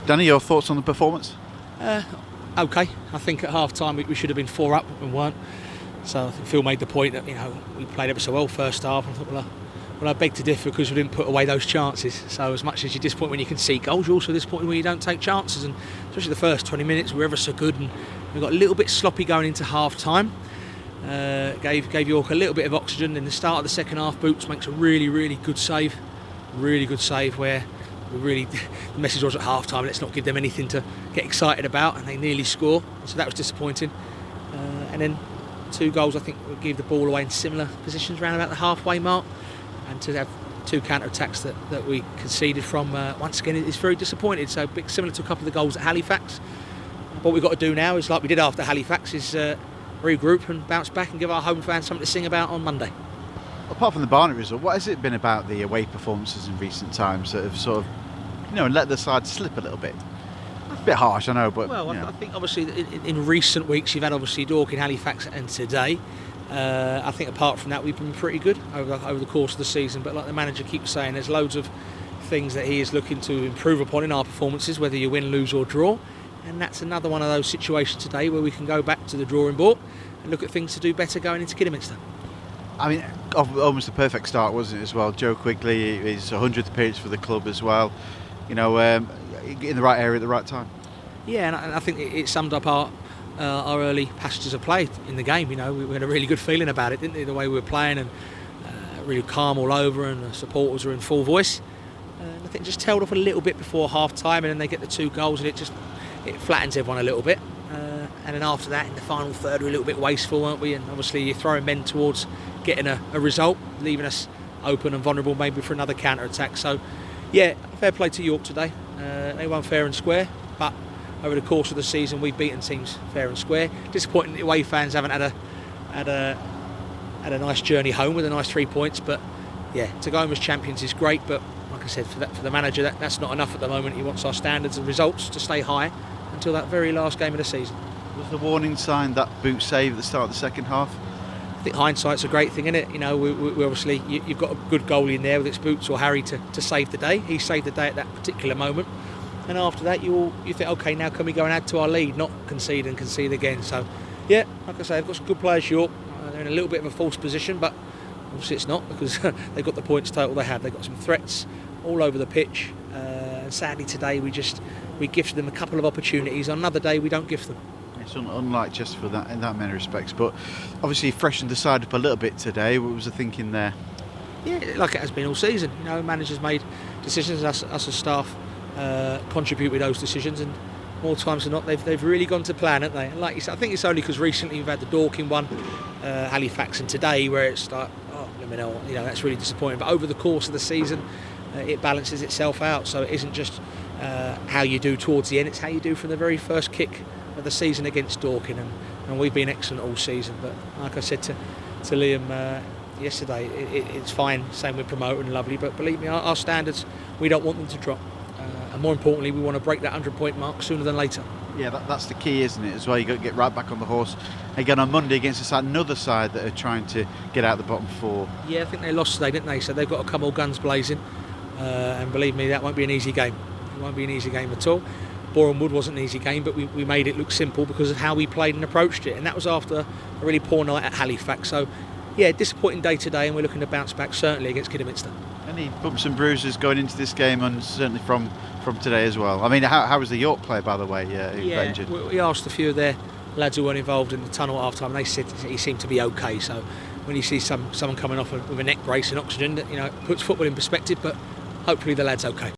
Danny, your thoughts on the performance? Okay. I think at half time we should have been 4 up and weren't. So I think Phil made the point that we played ever so well first half. I thought, well, I beg to differ because we didn't put away those chances. So as much as you're disappointed when you can see goals, you're also disappointed when you don't take chances. And especially the first 20 minutes, we were ever so good, and we got a little bit sloppy going into half time. Gave York a little bit of oxygen. In the start of the second half, Boots makes a really good save. Really good save where the message was at half time, let's not give them anything to get excited about, and they nearly score. So that was disappointing. And then 2 goals, I think, we gave the ball away in similar positions around about the halfway mark. And to have 2 counter-attacks that we conceded from, once again, it's very disappointing. So similar to a couple of the goals at Halifax. What we've got to do now is, like we did after Halifax, is regroup and bounce back and give our home fans something to sing about on Monday. Apart from the Barnet result, what has it been about the away performances in recent times that have sort of, let the side slip a little bit? A bit harsh, I know, but... Well, I think obviously in recent weeks you've had obviously Dorking, Halifax and today. I think apart from that we've been pretty good over the course of the season, but like the manager keeps saying, there's loads of things that he is looking to improve upon in our performances, whether you win, lose or draw. And that's another one of those situations today where we can go back to the drawing board and look at things to do better going into Kidderminster. I mean, almost a perfect start, wasn't it, as well? Joe Quigley, his 100th appearance for the club as well. In the right area at the right time. Yeah, and I think it summed up our early passages of play in the game. We had a really good feeling about it, didn't we? The way we were playing, and really calm all over, and the supporters were in full voice. And I think just tailed off a little bit before half time, and then they get the 2 goals, and it flattens everyone a little bit. And then after that, in the final third, we were a little bit wasteful, weren't we? And obviously you're throwing men towards getting a result, leaving us open and vulnerable maybe for another counter-attack. So, yeah, fair play to York today. They won fair and square, but over the course of the season we've beaten teams fair and square. Disappointing the away fans haven't had a nice journey home with a nice 3 points, but yeah, to go home as champions is great, but like I said, for the manager that's not enough at the moment. He wants our standards and results to stay high until that very last game of the season. Was the warning sign that boot save at the start of the second half? I think hindsight's a great thing, isn't it? We obviously, you've got a good goalie in there, whether it's Boots or Harry, to save the day. He saved the day at that particular moment, and after that you think, okay, now can we go and add to our lead, not concede again. So yeah, like I say, they've got some good players, York. They're in a little bit of a false position, but obviously it's not, because they've got the points total they have. They've got some threats all over the pitch, and sadly today we gifted them a couple of opportunities. On another day we don't gift them. It's unlike just for that in that many respects, but obviously freshened the side up a little bit today. What was the thinking there? Yeah, like it has been all season. Managers made decisions, us as staff contribute with those decisions, and more times than not they've really gone to plan, haven't they? And like you said, I think it's only because recently we've had the Dorking one, Halifax, and today where it's like, that's really disappointing. But over the course of the season, it balances itself out. So it isn't just how you do towards the end; it's how you do from the very first kick of the season against Dorking, and we've been excellent all season. But like I said to Liam yesterday, it's fine saying we're promoting and lovely, but believe me, our standards, we don't want them to drop, and more importantly we want to break that 100-point mark sooner than later. Yeah, that's the key, isn't it, as well? You've got to get right back on the horse again on Monday against another side that are trying to get out of the bottom 4. Yeah, I think they lost today, didn't they? So they've got to come all guns blazing, and believe me, that won't be an easy game. It won't be an easy game at all. Boreham Wood wasn't an easy game, but we made it look simple because of how we played and approached it, and that was after a really poor night at Halifax. So yeah, disappointing day today, and we're looking to bounce back certainly against Kidderminster. Any bumps and bruises going into this game, and certainly from today as well? I mean, how was the York player, by the way, who got injured? We asked a few of their lads who weren't involved in the tunnel at half time, and they said he seemed to be okay. So when you see someone coming off with a neck brace and oxygen, it puts football in perspective, but hopefully the lad's okay.